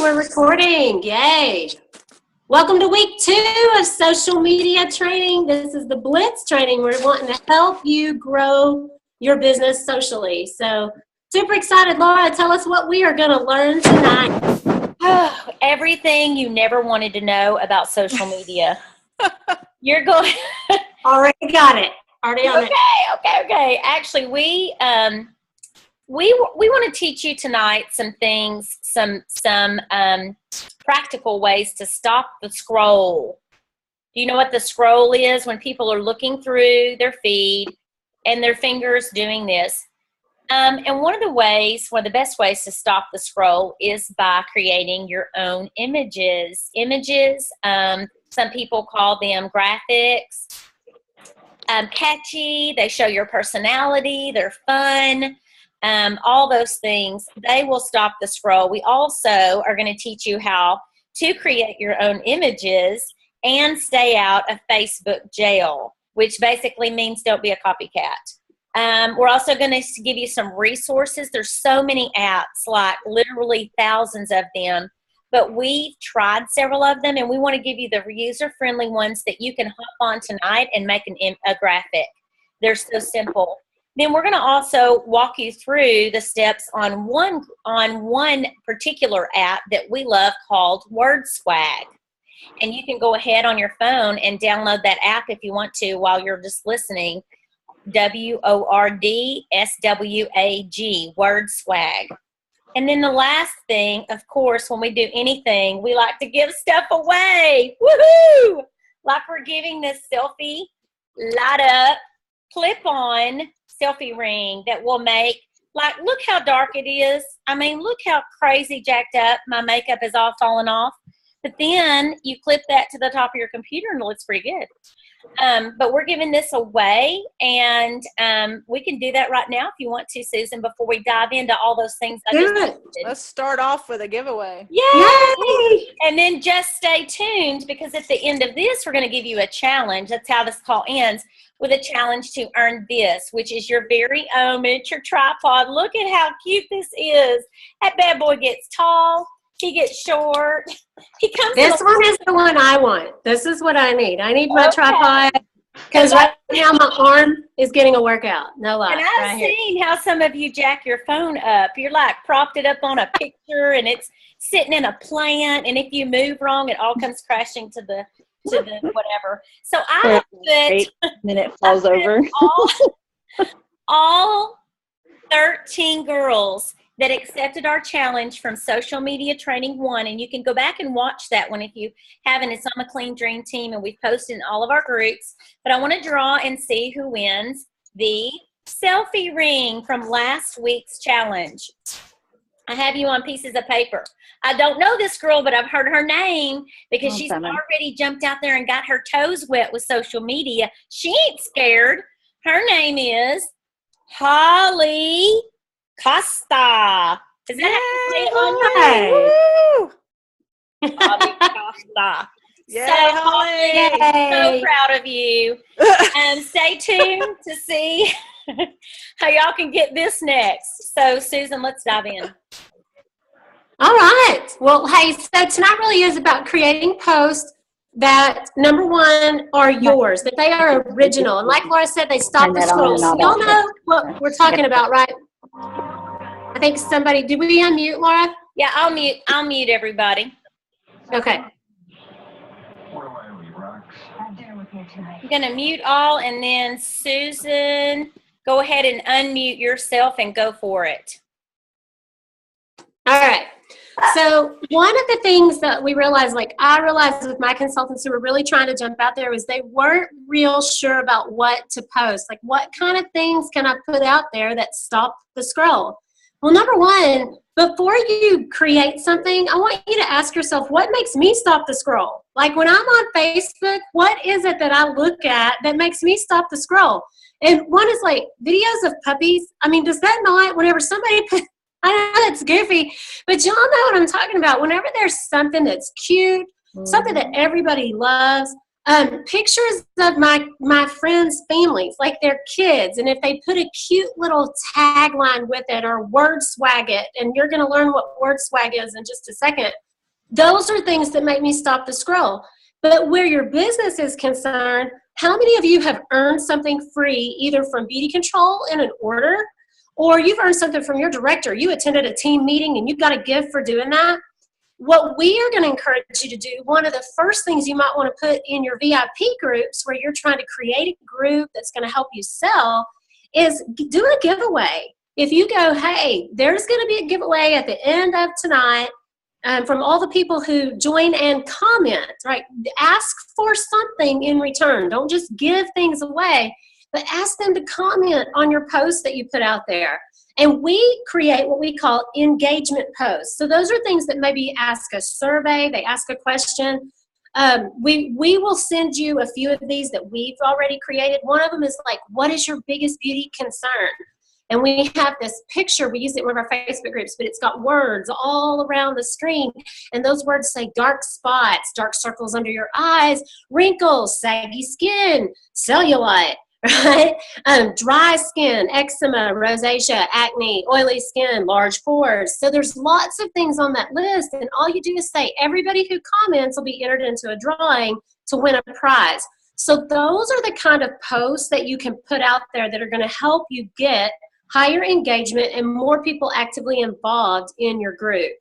we're recording. Yay. Welcome to week 2 of social media training. This is the Blitz training. We're wanting to help you grow your business socially. So super excited. Laura, tell us what we are going to learn tonight. Oh, everything you never wanted to know about social media. You're going. Already got it. Already on it. Okay. Actually, we want to teach you tonight some things, some practical ways to stop the scroll. Do you know what the scroll is? When people are looking through their feed and their fingers doing this. And one of the best ways to stop the scroll is by creating your own images. Some people call them graphics. Catchy, they show your personality, they're fun. All those things, they will stop the scroll. We also are going to teach you how to create your own images and stay out of Facebook jail, which basically means don't be a copycat. We're also going to give you some resources. There's so many apps, like literally thousands of them, but we've tried several of them, and we want to give you the user-friendly ones that you can hop on tonight and make a graphic. They're so simple. Then we're going to also walk you through the steps on one particular app that we love called WordSwag. And you can go ahead on your phone and download that app if you want to while you're just listening. WORDSWAG, WordSwag. And then the last thing, of course, when we do anything, we like to give stuff away. Woohoo! Like we're giving this selfie light up clip-on selfie ring that will make, like, look how dark it is. I mean, look how crazy jacked up my makeup is all falling off. But then you clip that to the top of your computer and it looks pretty good. But we're giving this away, and we can do that right now if you want to, Susan, before we dive into all those things I just mentioned. Let's start off with a giveaway. Yay! And then just stay tuned, because at the end of this, we're going to give you a challenge. That's how this call ends, with a challenge to earn this, which is your very own miniature tripod. Look at how cute this is. That bad boy gets tall. He gets short. This one is the one I want. This is what I need. I need my tripod, because right now my arm is getting a workout. No lie. And I've seen how some of you jack your phone up. You're like propped it up on a picture, and it's sitting in a plant, and if you move wrong, it all comes crashing to the whatever. So I put, then it falls over. all 13 girls that accepted our challenge from Social Media Training 1, and you can go back and watch that one if you haven't. It's on the Clean Dream Team, and we've posted in all of our groups. But I want to draw and see who wins the selfie ring from last week's challenge. I have you on pieces of paper. I don't know this girl, but I've heard her name because she's already jumped out there and got her toes wet with social media. She ain't scared. Her name is Holly Costa. Is that how you say it? Holly Costa. Yay, So, Holly. so proud of you. And stay tuned to see how y'all can get this next. So, Susan, let's dive in. All right. Well, hey, so tonight really is about creating posts that, number one, are yours, that they are original. And like Laura said, they stop the scroll. So y'all know what we're talking about, right? I think somebody, did we unmute, Laura? Yeah, I'll mute everybody. Okay. I'm going to mute all, and then Susan, go ahead and unmute yourself and go for it. All right. So one of the things that we realized, like I realized with my consultants who were really trying to jump out there, was they weren't real sure about what to post. Like, what kind of things can I put out there that stop the scroll? Well, number one, before you create something, I want you to ask yourself, what makes me stop the scroll? Like when I'm on Facebook, what is it that I look at that makes me stop the scroll? And one is like videos of puppies. I mean, does that not, whenever somebody put, I know it's goofy, but y'all know what I'm talking about. Whenever there's something that's cute, something that everybody loves, pictures of my friends' families, like their kids, and if they put a cute little tagline with it or word swag it, and you're going to learn what word swag is in just a second. Those are things that make me stop the scroll. But where your business is concerned, how many of you have earned something free either from Beauty Control in an order, or you've earned something from your director? You attended a team meeting and you got a gift for doing that. What we are going to encourage you to do, one of the first things you might want to put in your VIP groups where you're trying to create a group that's going to help you sell, is do a giveaway. If you go, hey, there's going to be a giveaway at the end of tonight from all the people who join and comment, right? Ask for something in return. Don't just give things away, but ask them to comment on your post that you put out there. And we create what we call engagement posts. So those are things that maybe ask a survey, they ask a question. We will send you a few of these that we've already created. One of them is like, what is your biggest beauty concern? And we have this picture, we use it in one of our Facebook groups, but it's got words all around the screen. And those words say dark spots, dark circles under your eyes, wrinkles, saggy skin, cellulite. Right? Dry skin, eczema, rosacea, acne, oily skin, large pores. So there's lots of things on that list, and all you do is say everybody who comments will be entered into a drawing to win a prize. So those are the kind of posts that you can put out there that are going to help you get higher engagement and more people actively involved in your group.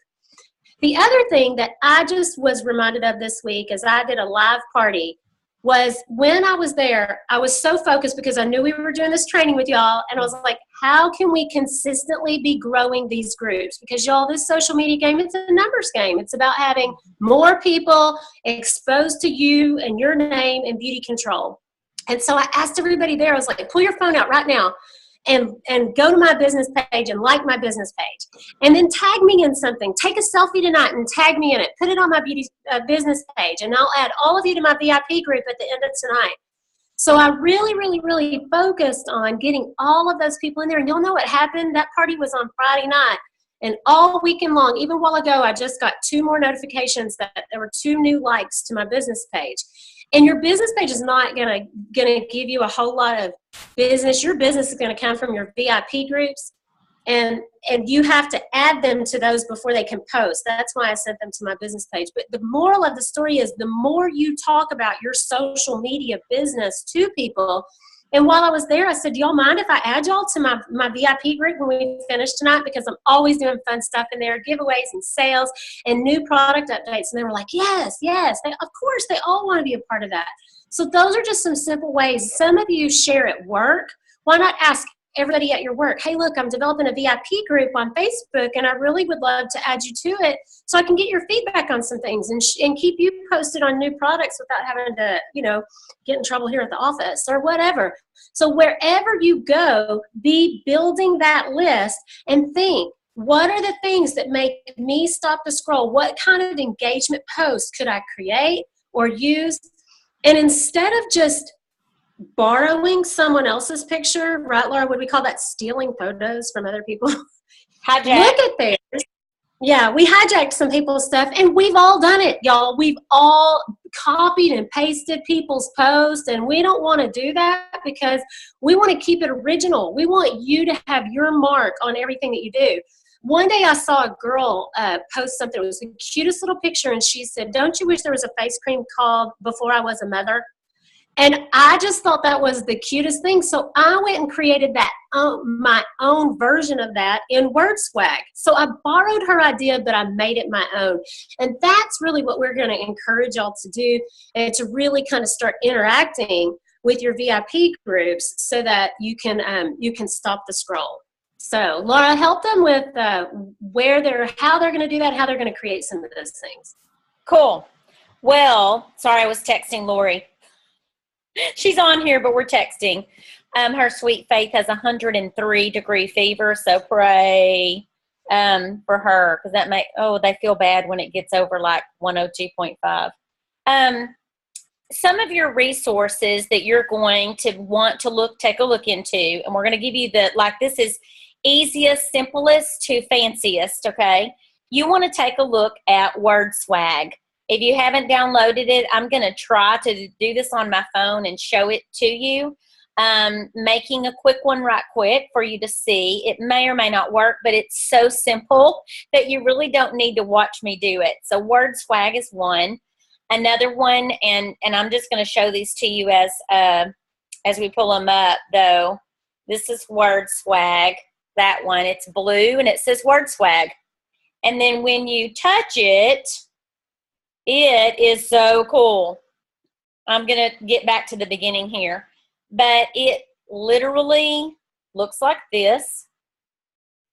The other thing that I just was reminded of this week as I did a live party was when I was there, I was so focused because I knew we were doing this training with y'all, and I was like, how can we consistently be growing these groups? Because y'all, this social media game, it's a numbers game. It's about having more people exposed to you and your name and Beauty Control. And so I asked everybody there, I was like, pull your phone out right now and go to my business page and like my business page. And then tag me in something. Take a selfie tonight and tag me in it. Put it on my beauty business page. And I'll add all of you to my VIP group at the end of tonight. So I really focused on getting all of those people in there. And you'll know what happened. That party was on Friday night. And all weekend long, even a while ago, I just got 2 more notifications that there were 2 new likes to my business page. And your business page is not gonna give you a whole lot of business. Your business is gonna come from your VIP groups, and you have to add them to those before they can post. That's why I sent them to my business page. But the moral of the story is the more you talk about your social media business to people. And while I was there, I said, do y'all mind if I add y'all to my VIP group when we finish tonight? Because I'm always doing fun stuff in there, giveaways and sales and new product updates. And they were like, yes. Of course, they all want to be a part of that. So those are just some simple ways. Some of you share at work. Why not ask everybody at your work, hey, look, I'm developing a VIP group on Facebook, and I really would love to add you to it so I can get your feedback on some things and keep you posted on new products without having to, get in trouble here at the office or whatever. So wherever you go, be building that list and think, what are the things that make me stop the scroll? What kind of engagement posts could I create or use? And instead of just borrowing someone else's picture, right, Laura? Would we call that stealing photos from other people? Hijack. Look at theirs. Yeah, we hijacked some people's stuff, and we've all done it, y'all. We've all copied and pasted people's posts, and we don't want to do that because we want to keep it original. We want you to have your mark on everything that you do. One day I saw a girl post something. It was the cutest little picture, and she said, don't you wish there was a face cream called Before I Was a Mother? And I just thought that was the cutest thing. So I went and created that my own version of that in WordSwag. So I borrowed her idea, but I made it my own. And that's really what we're going to encourage y'all to do, and to really kind of start interacting with your VIP groups so that you can stop the scroll. So Laura, help them with how they're going to do that, how they're going to create some of those things. Cool. Well, sorry, I was texting Lori. She's on here, but we're texting. Her sweet Faith has 103-degree fever, so pray for her, because they feel bad when it gets over like 102.5. Some of your resources that you're going to want to take a look into, and we're going to give you this is easiest, simplest to fanciest, okay? You want to take a look at WordSwag. If you haven't downloaded it, I'm going to try to do this on my phone and show it to you. making a quick one right quick for you to see. It may or may not work, but it's so simple that you really don't need to watch me do it. So word swag is one. Another one, and I'm just going to show these to you as we pull them up, though. This is word swag, that one. It's blue, and it says word swag. And then when you touch it, it is so cool. I'm going to get back to the beginning here. But it literally looks like this.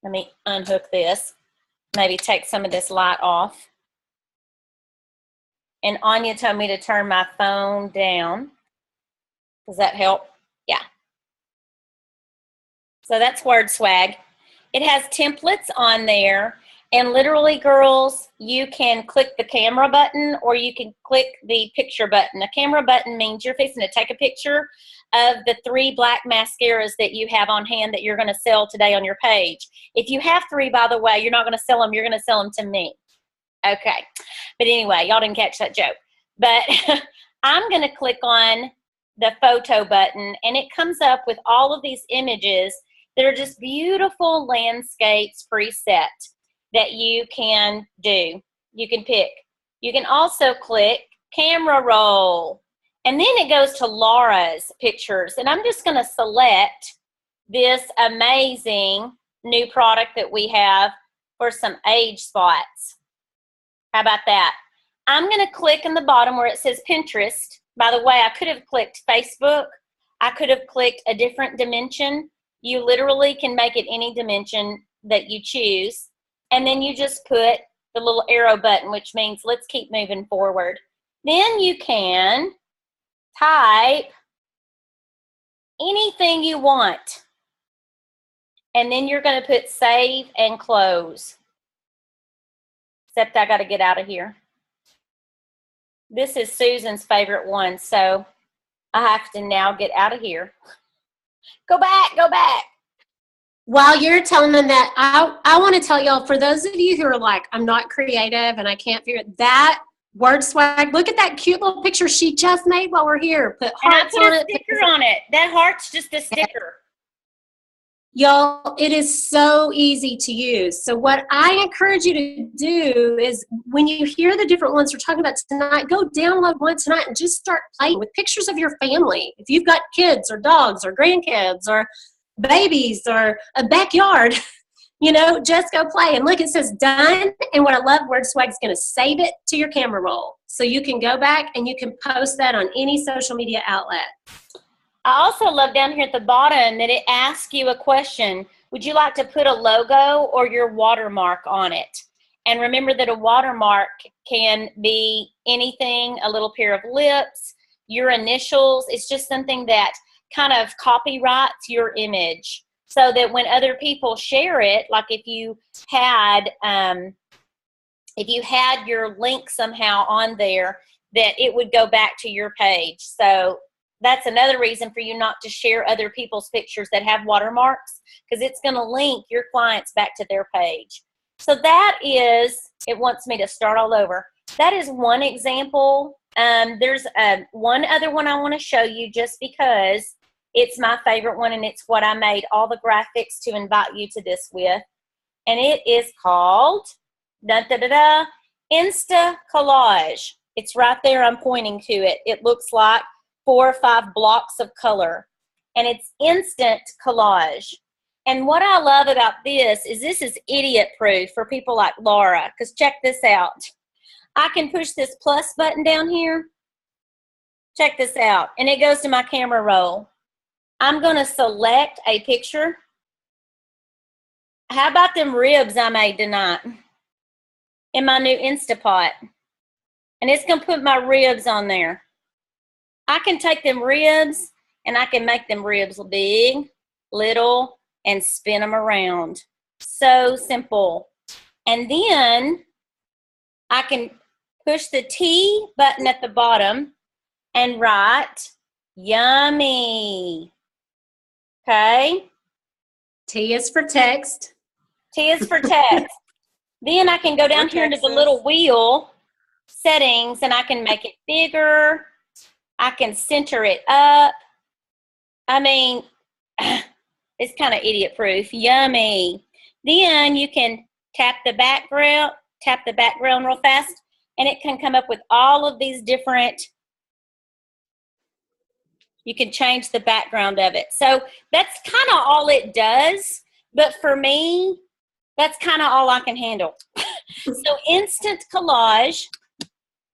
Let me unhook this. Maybe take some of this light off. And Anya told me to turn my phone down. Does that help? Yeah. So that's word swag. It has templates on there. And literally, girls, you can click the camera button or you can click the picture button. The camera button means you're fixing to take a picture of the 3 black mascaras that you have on hand that you're going to sell today on your page. If you have 3, by the way, you're not going to sell them. You're going to sell them to me. Okay. But anyway, y'all didn't catch that joke. But I'm going to click on the photo button, and it comes up with all of these images that are just beautiful landscapes preset that you can do. You can pick. You can also click camera roll. And then it goes to Laura's pictures. And I'm just going to select this amazing new product that we have for some age spots. How about that? I'm going to click in the bottom where it says Pinterest. By the way, I could have clicked Facebook. I could have clicked a different dimension. You literally can make it any dimension that you choose. And then you just put the little arrow button, which means let's keep moving forward. Then you can type anything you want. And then you're going to put save and close. Except I got to get out of here. This is Susan's favorite one, so I have to now get out of here. Go back, go back. While you're telling them that, I want to tell y'all, for those of you who are like, I'm not creative and I can't figure it, that word swag, look at that cute little picture she just made while we're here. Put hearts on it. And I put a sticker on it. That heart's just a sticker. Y'all, it is so easy to use. So what I encourage you to do is when you hear the different ones we're talking about tonight, go download one tonight and just start playing with pictures of your family. If you've got kids or dogs or grandkids or babies or a backyard, you know, just go play. And look, it says done. And what I love, Word Swag is going to save it to your camera roll. So you can go back and you can post that on any social media outlet. I also love down here at the bottom that it asks you a question. Would you like to put a logo or your watermark on it? And remember that a watermark can be anything, a little pair of lips, your initials. It's just something that kind of copyrights your image so that when other people share it, like if you had your link somehow on there, that it would go back to your page. So that's another reason for you not to share other people's pictures that have watermarks, because it's going to link your clients back to their page. So that is, it wants me to start all over. That is one example. There's one other one I want to show you just because it's my favorite one and it's what I made all the graphics to invite you to this with. And it is called Insta Collage. It's right there. I'm pointing to it. It looks like 4 or 5 blocks of color. And it's instant collage. And what I love about this is idiot proof for people like Laura. Because check this out. I can push this plus button down here. Check this out. And it goes to my camera roll. I'm going to select a picture. How about them ribs I made tonight in my new Instapot? And it's going to put my ribs on there. I can take them ribs and I can make them ribs big, little, and spin them around. So simple. And then I can push the T button at the bottom and write yummy. Okay? T is for text. T is for text. Then I can go down here into the little wheel settings and I can make it bigger. I can center it up. I mean, it's kind of idiot proof. Yummy. Then you can tap the background real fast, and it can come up with all of these different, you can change the background of it. So that's kind of all it does. But for me, that's kind of all I can handle. So instant collage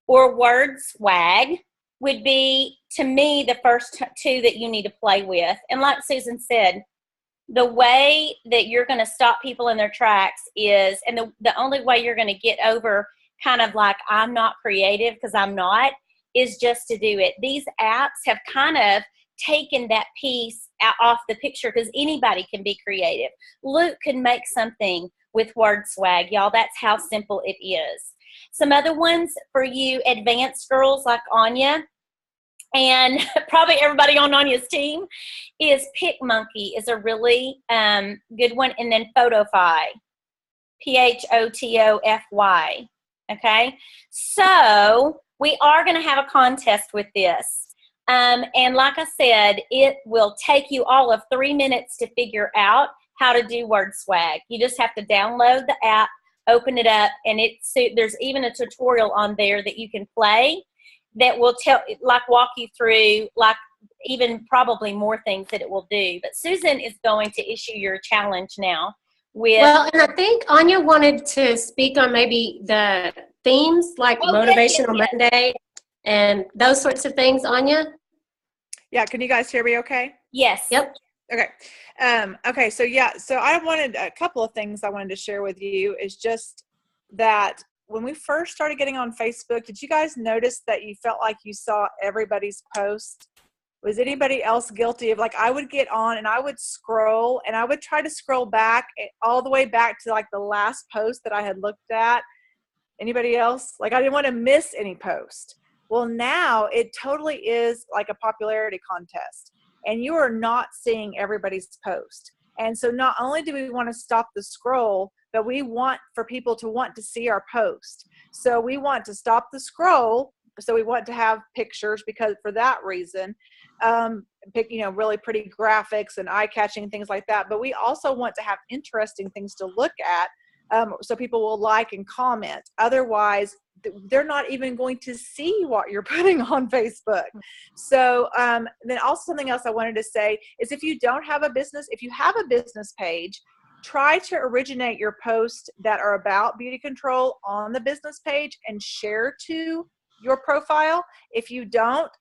or word swag would be, to me, the first two that you need to play with. And like Susan said, the way that you're going to stop people in their tracks is, and the only way you're going to get over kind of like, I'm not creative, because I'm not, is just to do it. These apps have kind of taken that piece off the picture, because anybody can be creative. Luke can make something with word swag, y'all. That's how simple it is. Some other ones for you advanced girls like Anya, and probably everybody on Anya's team, is PicMonkey is a really good one. And then Photofy, Photofy. Okay, so we are going to have a contest with this. And like I said, it will take you all of 3 minutes to figure out how to do word swag. You just have to download the app, open it up, and there's even a tutorial on there that you can play that will walk you through, like, even probably more things that it will do. But Susan is going to issue your challenge now. Well, and I think Anya wanted to speak on maybe the themes, like Motivational Monday and those sorts of things. Anya? Yeah, can you guys hear me okay? Yes. Yep. Okay. Okay, so I wanted a couple of things I wanted to share with you, is just that when we first started getting on Facebook, did you guys notice that you felt like you saw everybody's post? Was anybody else guilty of, like, I would get on and I would scroll and I would try to scroll back all the way back to like the last post that I had looked at? Anybody else? Like, I didn't want to miss any post. Well, now it totally is like a popularity contest, and you are not seeing everybody's post. And so not only do we want to stop the scroll, but we want for people to want to see our post. So we want to stop the scroll. So we want to have pictures, because for that reason, really pretty graphics and eye-catching things like that. But we also want to have interesting things to look at, so people will like and comment. Otherwise, they're not even going to see what you're putting on Facebook. So then also something else I wanted to say is, if you have a business page, try to originate your posts that are about beauty control on the business page and share to your profile. If you don't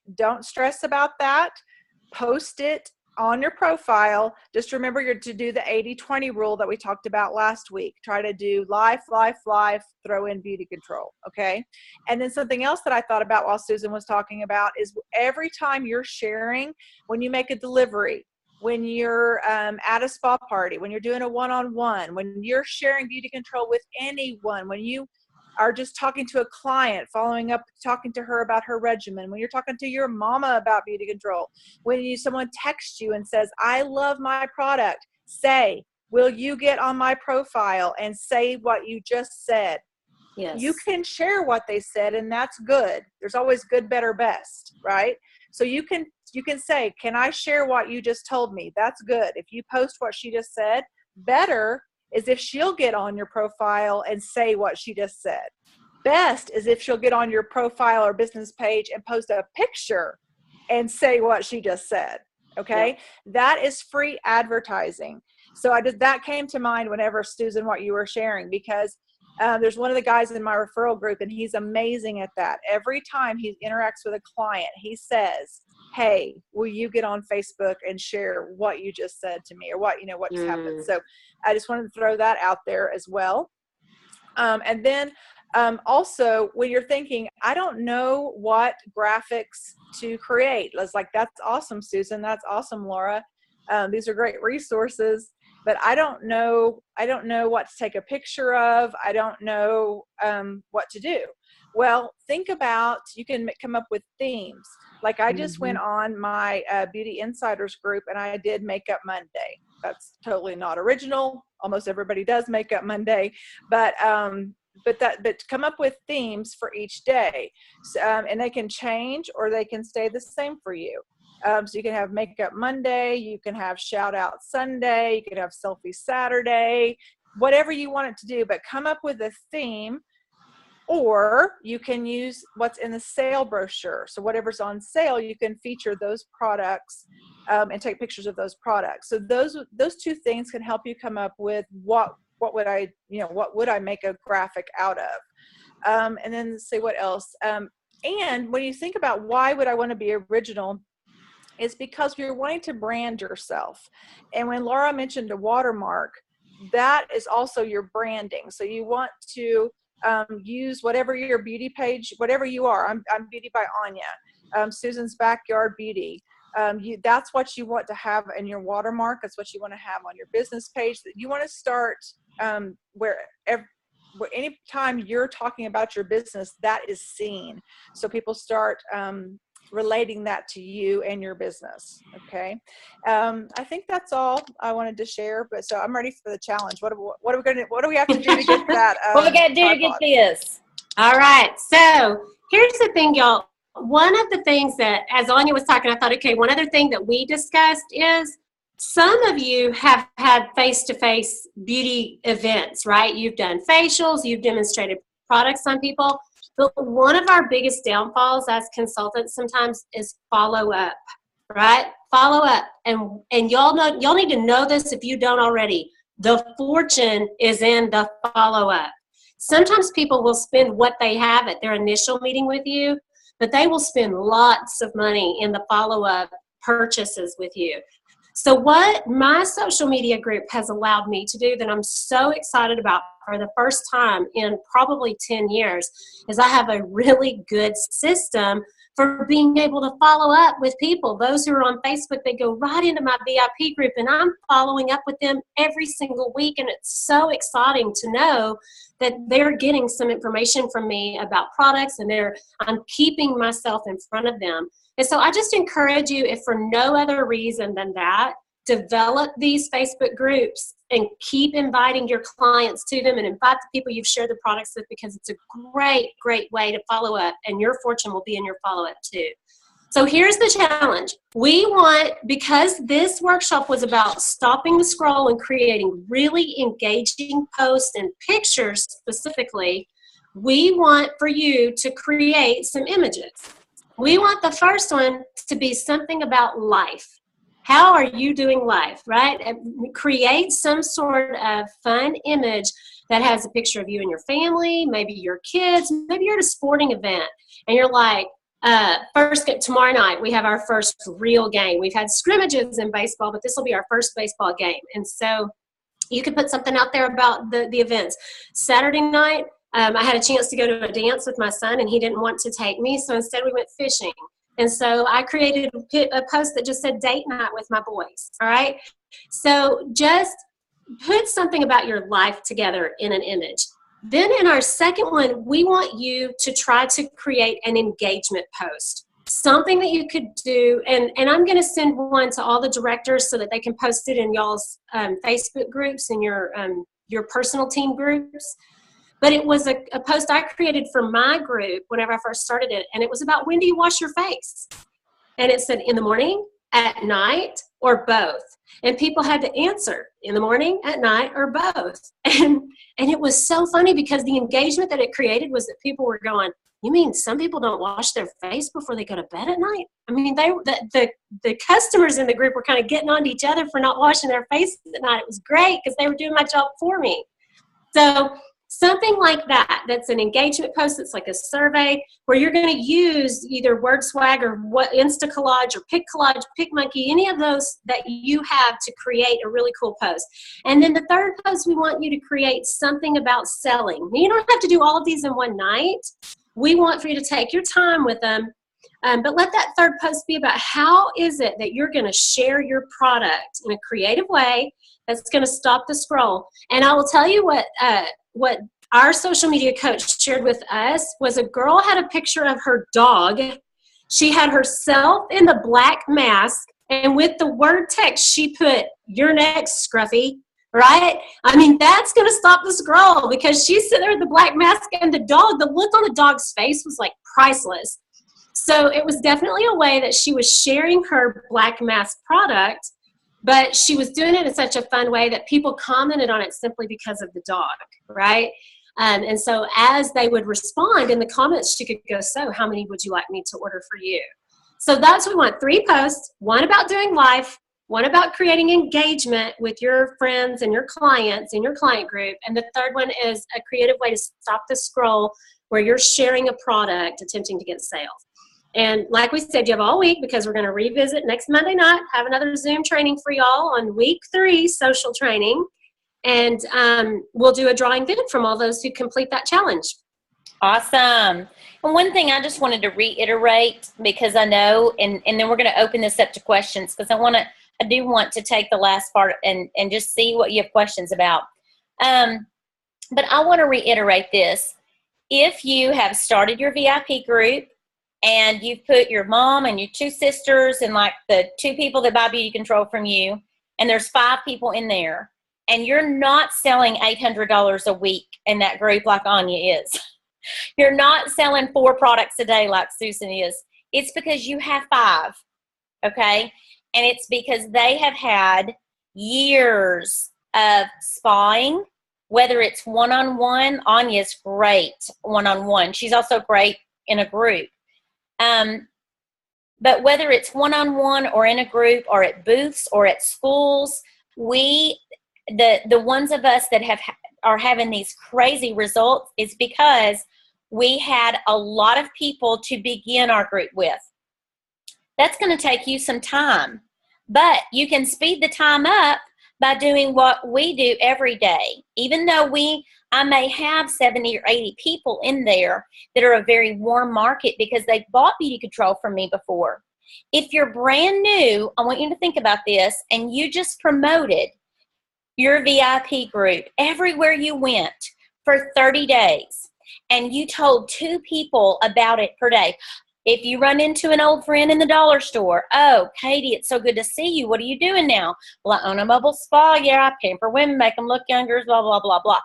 stress about that. Post it on your profile. Just remember to do the 80-20 rule that we talked about last week. Try to do life, throw in beauty control, okay? And then something else that I thought about while Susan was talking about is, every time you're sharing, when you make a delivery, when you're at a spa party, when you're doing a one-on-one, when you're sharing beauty control with anyone, when you are just talking to a client, following up, talking to her about her regimen, when you're talking to your mama about beauty control, when someone texts you and says, I love my product, say, will you get on my profile and say what you just said? Yes. You can share what they said, and that's good. There's always good, better, best, right? So you can say, can I share what you just told me? That's good. If you post what she just said, better is if she'll get on your profile and say what she just said. Best is if she'll get on your profile or business page and post a picture and say what she just said. Okay. Yeah. That is free advertising. So that came to mind whenever, Susan, what you were sharing, because there's one of the guys in my referral group, and he's amazing at that. Every time he interacts with a client, he says, hey, will you get on Facebook and share what you just said to me, or what just happened? So I just wanted to throw that out there as well. And then also, when you're thinking, I don't know what graphics to create, it's like, that's awesome, Susan. That's awesome, Laura. These are great resources, but I don't know what to take a picture of. I don't know what to do. Well, think about, you can come up with themes. Like, I just went on my Beauty Insiders group and I did Makeup Monday. That's totally not original. Almost everybody does Makeup Monday, but come up with themes for each day, and they can change or they can stay the same for you. So you can have Makeup Monday, you can have Shout Out Sunday, you can have Selfie Saturday, whatever you want it to do, but come up with a theme. Or you can use what's in the sale brochure. So whatever's on sale, you can feature those products and take pictures of those products. So those two things can help you come up with what would I make a graphic out of. And then let's see what else. And when you think about why would I want to be original, it's because you're wanting to brand yourself. And when Laura mentioned a watermark, that is also your branding. So you want to use whatever your beauty page, whatever you are. I'm Beauty by Anya, Susan's Backyard Beauty. That's what you want to have in your watermark. That's what you want to have on your business page. That you want to start where any time you're talking about your business, that is seen. So people start relating that to you and your business. Okay. I think that's all I wanted to share, but so I'm ready for the challenge. What do we have to do to get that? What we got to do to get this? All right. So here's the thing, y'all. One of the things that, as Anya was talking, I thought, okay, one other thing that we discussed is some of you have had face-to-face beauty events, right? You've done facials, you've demonstrated products on people. But one of our biggest downfalls as consultants sometimes is follow up, right? Follow up. And y'all need to know this if you don't already. The fortune is in the follow up. Sometimes people will spend what they have at their initial meeting with you, but they will spend lots of money in the follow up purchases with you. So what my social media group has allowed me to do that I'm so excited about for the first time in probably 10 years is I have a really good system for being able to follow up with people. Those who are on Facebook, they go right into my VIP group and I'm following up with them every single week. And it's so exciting to know that they're getting some information from me about products and I'm keeping myself in front of them. And so I just encourage you, if for no other reason than that, develop these Facebook groups and keep inviting your clients to them and invite the people you've shared the products with, because it's a great, great way to follow up, and your fortune will be in your follow-up too. So here's the challenge. Because this workshop was about stopping the scroll and creating really engaging posts and pictures specifically, we want for you to create some images. We want the first one to be something about life. How are you doing life, right? And create some sort of fun image that has a picture of you and your family, maybe your kids, maybe you're at a sporting event and you're like, tomorrow night we have our first real game. We've had scrimmages in baseball, but this will be our first baseball game. And so you could put something out there about the events. Saturday night, I had a chance to go to a dance with my son and he didn't want to take me, so instead we went fishing. And so I created a post that just said date night with my boys, all right? So just put something about your life together in an image. Then in our second one, we want you to try to create an engagement post, something that you could do. And I'm going to send one to all the directors so that they can post it in y'all's Facebook groups and your personal team groups. But it was a post I created for my group whenever I first started it, and it was about when do you wash your face? And it said in the morning, at night, or both. And people had to answer in the morning, at night, or both. And it was so funny because the engagement that it created was that people were going, you mean some people don't wash their face before they go to bed at night? I mean, the customers in the group were kind of getting on to each other for not washing their faces at night. It was great because they were doing my job for me. So something like that, that's an engagement post, that's like a survey where you're going to use either WordSwag or Instacollage or PicCollage, PicMonkey, any of those that you have to create a really cool post. And then the third post, we want you to create something about selling. You don't have to do all of these in one night. We want for you to take your time with them, but let that third post be about how is it that you're going to share your product in a creative way that's going to stop the scroll. And I will tell you what our social media coach shared with us was a girl had a picture of her dog. She had herself in the black mask, and with the word text, she put, "You're next, Scruffy," right? I mean, that's going to stop the scroll because she's sitting there with the black mask and the dog, the look on the dog's face was like priceless. So it was definitely a way that she was sharing her Black Mask product, but she was doing it in such a fun way that people commented on it simply because of the dog, right? And so as they would respond in the comments, she could go, so how many would you like me to order for you? So that's what we want. 3 posts, one about doing life, one about creating engagement with your friends and your clients in your client group, and the third one is a creative way to stop the scroll where you're sharing a product attempting to get sales. And like we said, you have all week because we're going to revisit next Monday night, have another Zoom training for y'all on week 3 social training. And we'll do a drawing then from all those who complete that challenge. Awesome. And one thing I just wanted to reiterate, because I know, and then we're going to open this up to questions, because I do want to take the last part and just see what you have questions about. But I want to reiterate this. If you have started your VIP group and you've put your mom and your 2 sisters and like the 2 people that buy beauty control from you, and there's 5 people in there, and you're not selling $800 a week in that group like Anya is. You're not selling 4 products a day like Susan is. It's because you have 5, okay? And it's because they have had years of spying, whether it's one-on-one. Anya's great one-on-one. She's also great in a group. But whether it's one-on-one or in a group or at booths or at schools, the ones of us that are having these crazy results is because we had a lot of people to begin our group with. That's going to take you some time, but you can speed the time up by doing what we do every day. Even though I may have 70 or 80 people in there that are a very warm market because they've bought beauty control from me before. If you're brand new, I want you to think about this, and you just promoted your VIP group everywhere you went for 30 days, and you told 2 people about it per day. If you run into an old friend in the dollar store, oh, Katie, it's so good to see you. What are you doing now? Well, I own a mobile spa. Yeah, I pamper women, make them look younger, blah, blah, blah, blah.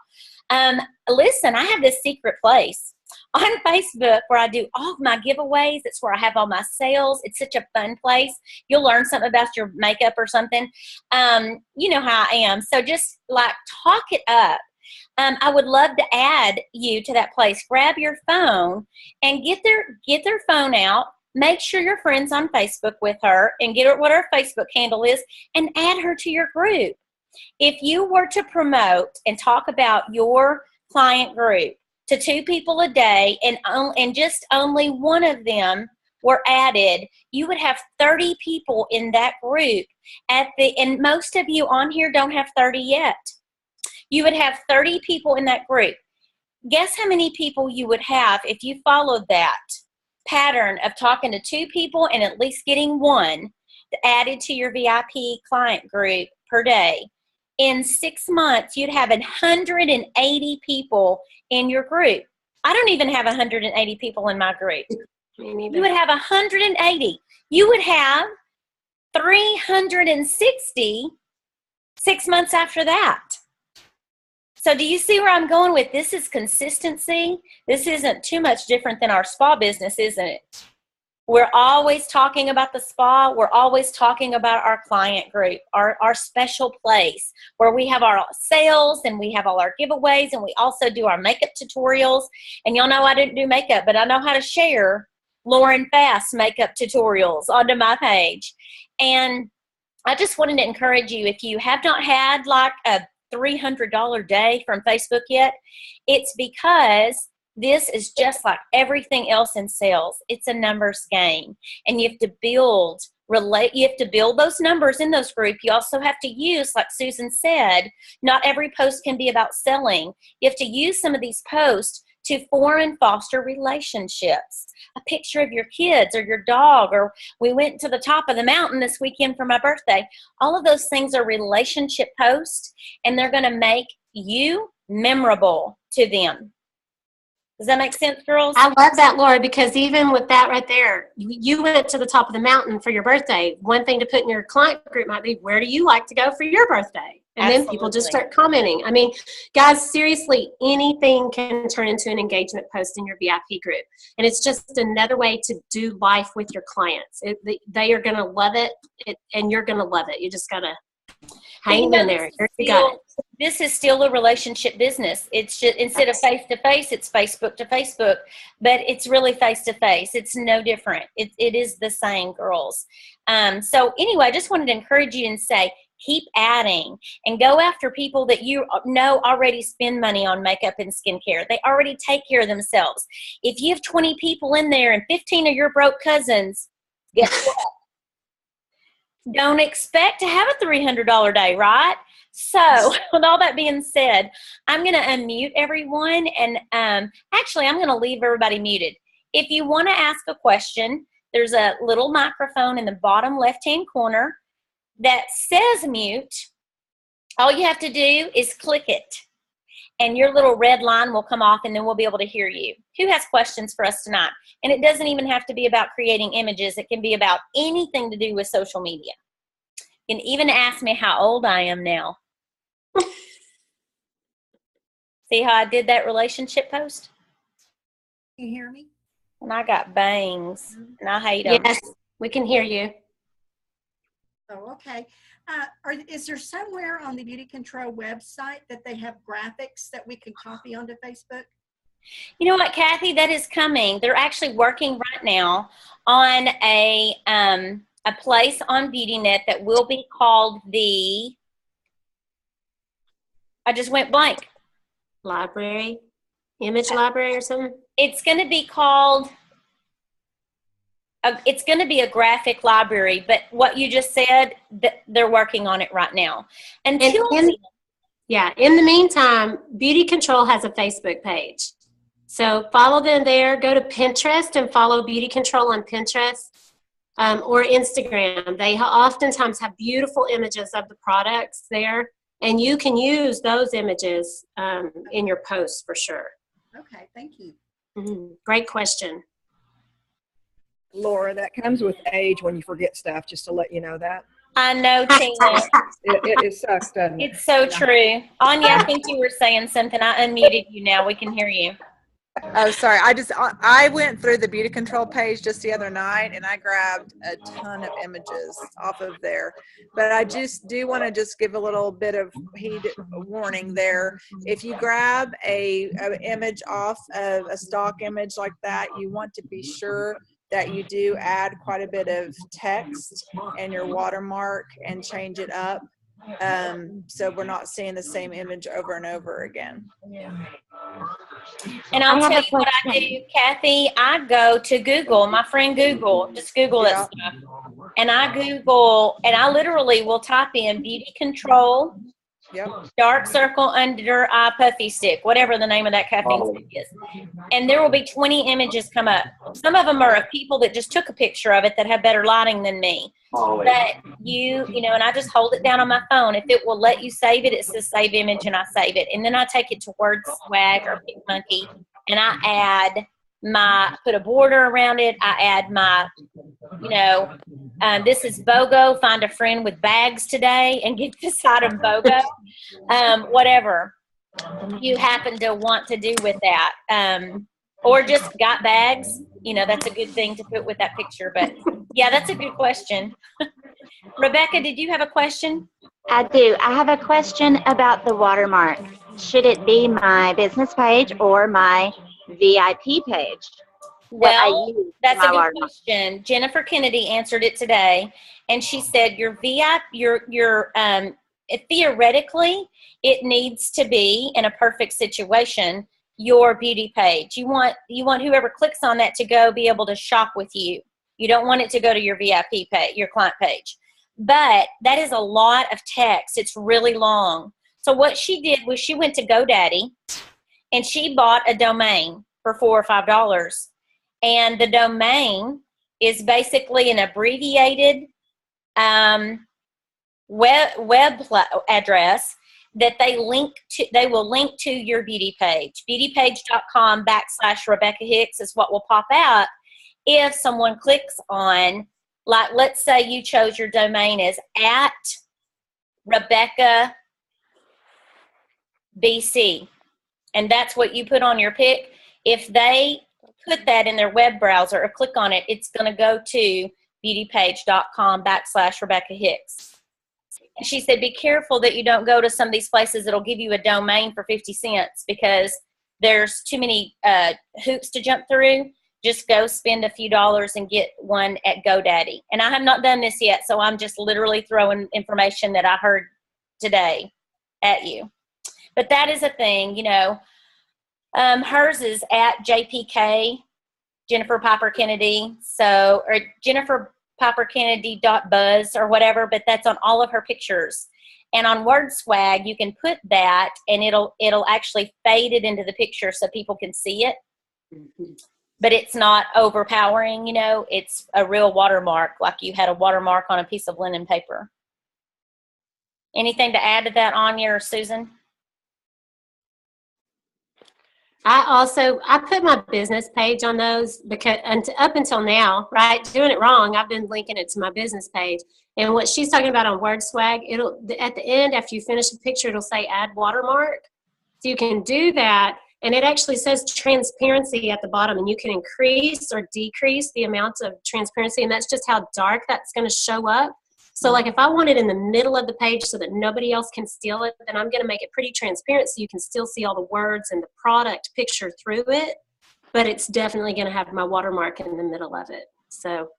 Listen, I have this secret place on Facebook where I do all of my giveaways. It's where I have all my sales. It's such a fun place. You'll learn something about your makeup or something. You know how I am. So just like talk it up. I would love to add you to that place. Grab your phone and get their phone out. Make sure your friend's on Facebook with her and get her what her Facebook handle is and add her to your group. If you were to promote and talk about your client group to 2 people a day and just only one of them were added, you would have 30 people in that group and most of you on here don't have 30 yet. You would have 30 people in that group. Guess how many people you would have if you followed that pattern of talking to 2 people and at least getting 1 added to your VIP client group per day. In 6 months, you'd have 180 people in your group. I don't even have 180 people in my group. Me neither. You would have 180. You would have 360 6 months after that. So do you see where I'm going with this? Is consistency. This isn't too much different than our spa business, isn't it? We're always talking about the spa. We're always talking about our client group, our special place where we have our sales and we have all our giveaways, and we also do our makeup tutorials. And y'all know I didn't do makeup, but I know how to share Lauren Fast makeup tutorials onto my page. And I just wanted to encourage you, if you have not had like a $300 day from Facebook yet, it's because this is just like everything else in sales. It's a numbers game, and you have to build those numbers in those groups. You also have to use, like Susan said, not every post can be about selling. You have to use some of these posts to form and foster relationships. A picture of your kids or your dog, or we went to the top of the mountain this weekend for my birthday. All of those things are relationship posts, and they're going to make you memorable to them. Does that make sense, girls? I love that, Laura, because even with that right there, you went to the top of the mountain for your birthday. One thing to put in your client group might be, where do you like to go for your birthday? And then people just start commenting. I mean, guys, seriously, anything can turn into an engagement post in your VIP group. And it's just another way to do life with your clients. They are going to love it, and you're going to love it. You just got to hang in there. You got it. This is still a relationship business. It's just, instead of face-to-face, it's Facebook to Facebook, but it's really face-to-face. It's no different. It is the same, girls. So anyway, I just wanted to encourage you and say, keep adding and go after people that you know already spend money on makeup and skincare. They already take care of themselves. If you have 20 people in there and 15 of your broke cousins, guess what? Don't expect to have a $300 day, right? So with all that being said, I'm going to unmute everyone, and actually I'm going to leave everybody muted. If you want to ask a question, there's a little microphone in the bottom left-hand corner that says mute. All you have to do is click it, and your little red line will come off, and then we'll be able to hear you. Who has questions for us tonight? And it doesn't even have to be about creating images. It can be about anything to do with social media. You can even ask me how old I am now. See how I did that relationship post? Can you hear me? And I got bangs, and I hate them. Yes, we can hear you. Oh, okay. Is there somewhere on the Beauty Control website that they have graphics that we can copy onto Facebook? You know what, Kathy? That is coming. They're actually working right now on a place on BeautyNet that will be called the, I just went blank. Library, image library or something? It's going to be called, it's going to be a graphic library, but what you just said, they're working on it right now. In the meantime, Beauty Control has a Facebook page. So follow them there. Go to Pinterest and follow Beauty Control on Pinterest or Instagram. They oftentimes have beautiful images of the products there, and you can use those images in your posts for sure. Okay, thank you. Mm-hmm. Great question. Laura, that comes with age when you forget stuff, just to let you know that. I know, Tina. It sucks, doesn't it? It's so true. Anya, I think you were saying something. I unmuted you now. We can hear you. Oh, sorry. I went through the Beauty Control page just the other night, and I grabbed a ton of images off of there. But I just do want to just give a little bit of warning there. If you grab a image off of a stock image like that, you want to be sure that you do add quite a bit of text and your watermark and change it up, so we're not seeing the same image over and over again. And I'll tell you what I do, Kathy. I go to Google, my friend Google, just Google that stuff. And I Google, and I literally will type in Beauty Control, dark circle under eye puffy stick, whatever the name of that caffeine stick is. And there will be 20 images come up. Some of them are of people that just took a picture of it that have better lighting than me. But you know, and I just hold it down on my phone. If it will let you save it, it says save image, and I save it. And then I take it to WordSwag or PicMonkey, and I add put a border around it. I add my, you know, this is BOGO, find a friend with bags today, and get this item BOGO. Whatever you happen to want to do with that. Or just got bags, you know, that's a good thing to put with that picture. But yeah, that's a good question. Rebecca, did you have a question? I do. I have a question about the watermark. Should it be my business page or my VIP page? Well, that's a good question. Jennifer Kennedy answered it today, and she said your VIP, theoretically, it needs to be in a perfect situation your beauty page. You want whoever clicks on that to go be able to shop with you. You don't want it to go to your VIP page, your client page. But that is a lot of text. It's really long. So what she did was she went to GoDaddy and she bought a domain for $4 or $5. And the domain is basically an abbreviated web address that they will link to your beauty page. Beautypage.com/Rebecca Hicks is what will pop out if someone clicks on, like, let's say you chose your domain as @Rebecca BC. And that's what you put on your pic. If they put that in their web browser or click on it, it's going to go to beautypage.com/Rebecca Hicks. And she said, be careful that you don't go to some of these places that'll give you a domain for 50 cents because there's too many hoops to jump through. Just go spend a few dollars and get one at GoDaddy. And I have not done this yet, so I'm just literally throwing information that I heard today at you. But that is a thing, you know. Hers is at JPK, Jennifer Piper Kennedy, or jenniferpiperkennedy.buzz or whatever, but that's on all of her pictures. And on WordSwag, you can put that, and it'll actually fade it into the picture so people can see it. Mm-hmm. But it's not overpowering, you know. It's a real watermark, like you had a watermark on a piece of linen paper. Anything to add to that, Anya or Susan? I put my business page on those because up until now, right, doing it wrong, I've been linking it to my business page. And what she's talking about on WordSwag, it'll at the end, after you finish the picture, it'll say add watermark. So you can do that. And it actually says transparency at the bottom, and you can increase or decrease the amount of transparency, and that's just how dark that's going to show up. So like if I want it in the middle of the page so that nobody else can steal it, then I'm going to make it pretty transparent so you can still see all the words and the product picture through it, but it's definitely going to have my watermark in the middle of it. So,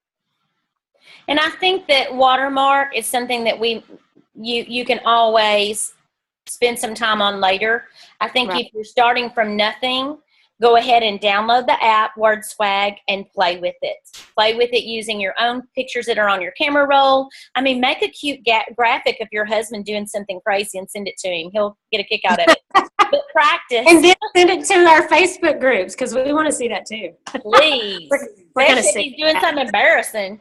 and I think that watermark is something that you can always spend some time on later. I think right. If you're starting from nothing, go ahead and download the app, WordSwag, and play with it. Play with it using your own pictures that are on your camera roll. I mean, make a cute graphic of your husband doing something crazy and send it to him. He'll get a kick out of it. But practice. And then send it to our Facebook groups because we want to see that too. Please. we're going to see. He's doing something embarrassing.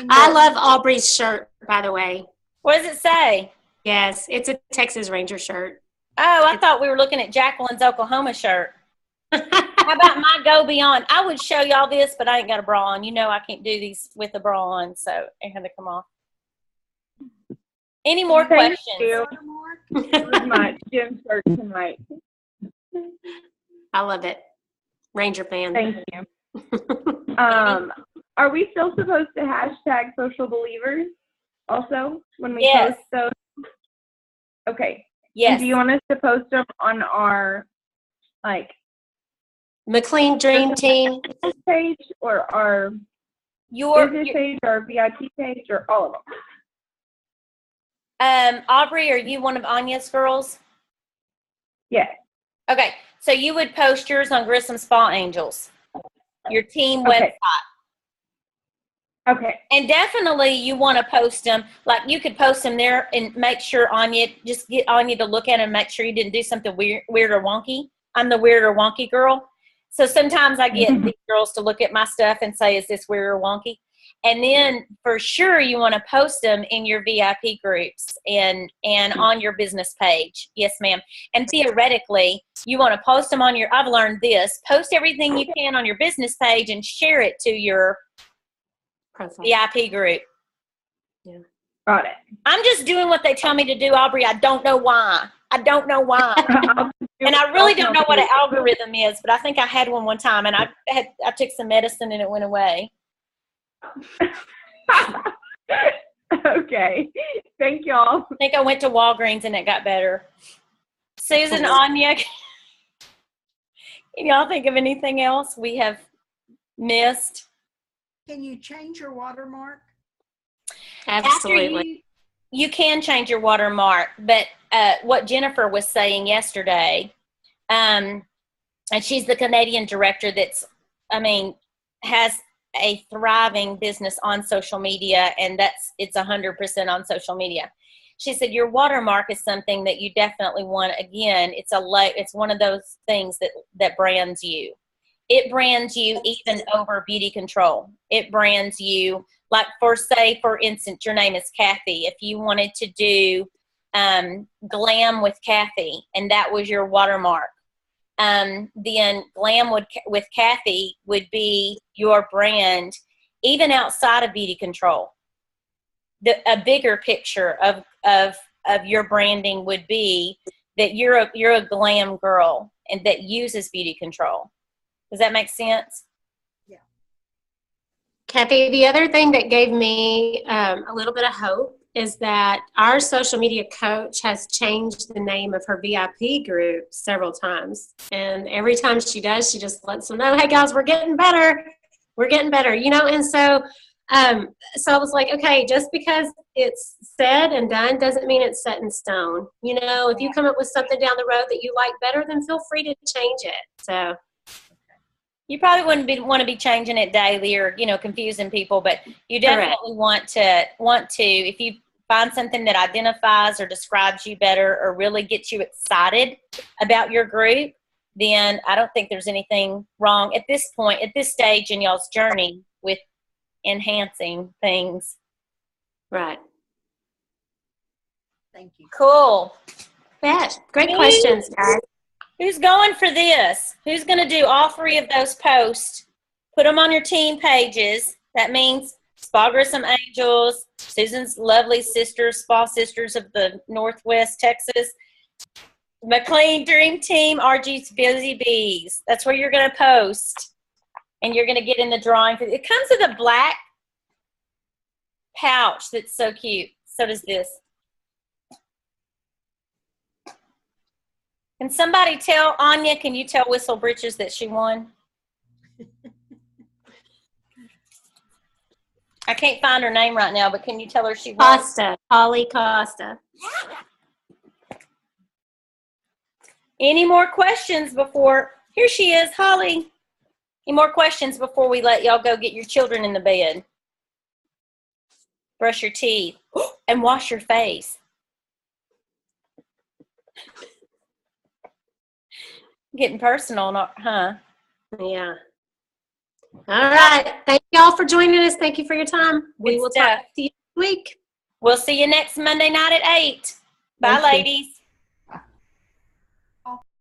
I love Aubrey's shirt, by the way. What does it say? Yes, it's a Texas Ranger shirt. Oh, I thought we were looking at Jacqueline's Oklahoma shirt. How about my Go Beyond? I would show y'all this, but I ain't got a bra on. You know I can't do these with a bra on, so it had to come off. Any more questions? My gym shirt tonight. I love it. Ranger fan. Thank you. Are we still supposed to hashtag social believers also when we post those? Okay. Yes. And do you want us to post them on our McLean Dream Team page or our business page or VIP page or all of them? Aubrey, are you one of Anya's girls? Yes. Okay, so you would post yours on Grissom Spa Angels, your team website. Okay. And definitely you want to post them, like you could post them there and make sure just get Anya to look at them and make sure you didn't do something weird or wonky. I'm the weird or wonky girl. So sometimes I get these girls to look at my stuff and say, is this weird or wonky? And then for sure you want to post them in your VIP groups and on your business page. Yes, ma'am. And theoretically, you want to post them on I've learned this, post everything you can on your business page and share it to your VIP group. Yeah. Got it. I'm just doing what they tell me to do, Aubrey. I don't know why. And I really don't know what an algorithm is, but I think I had one time, and I took some medicine and it went away. Okay. Thank y'all. I think I went to Walgreens and it got better. Susan, Anya, can y'all think of anything else we have missed? Can you change your watermark? Absolutely. You can change your watermark, but what Jennifer was saying yesterday, and she's the Canadian director has a thriving business on social media, and it's 100% on social media. She said your watermark is something that you definitely want. Again, it's one of those things that brands you. It brands you even over beauty control. It brands you, like for instance, your name is Kathy. If you wanted to do Glam with Kathy, and that was your watermark, then Glam with Kathy would be your brand, even outside of beauty control. A bigger picture of of your branding would be that you're a glam girl and that uses beauty control. Does that make sense? Kathy, the other thing that gave me a little bit of hope is that our social media coach has changed the name of her VIP group several times. And every time she does, she just lets them know, hey guys, we're getting better. We're getting better, you know? And so I was like, okay, just because it's said and done doesn't mean it's set in stone. You know, if you come up with something down the road that you like better, then feel free to change it. So you probably wouldn't want to be changing it daily or, you know, confusing people, but you definitely want to, if you find something that identifies or describes you better or really gets you excited about your group, then I don't think there's anything wrong at this point, at this stage in y'all's journey with enhancing things. Right. Thank you. Cool. Bet. Great questions, guys. Who's going for this? Who's going to do all 3 of those posts? Put them on your team pages. That means Spa Grissom Angels, Susan's lovely sisters, Spa Sisters of the Northwest Texas, McLean Dream Team, RG's Busy Bees. That's where you're going to post. And you're going to get in the drawing. It comes with a black pouch that's so cute. So does this. Can somebody tell Anya, can you tell Whistle Britches that she won? I can't find her name right now, but can you tell her she won? Costa, Holly Costa. Any more questions before, here she is, Holly. Any more questions before we let y'all go get your children in the bed? Brush your teeth and wash your face. Getting personal, huh? Yeah. All right. Thank you all for joining us. Thank you for your time. We will talk to you next week. We'll see you next Monday night at 8. Bye, ladies.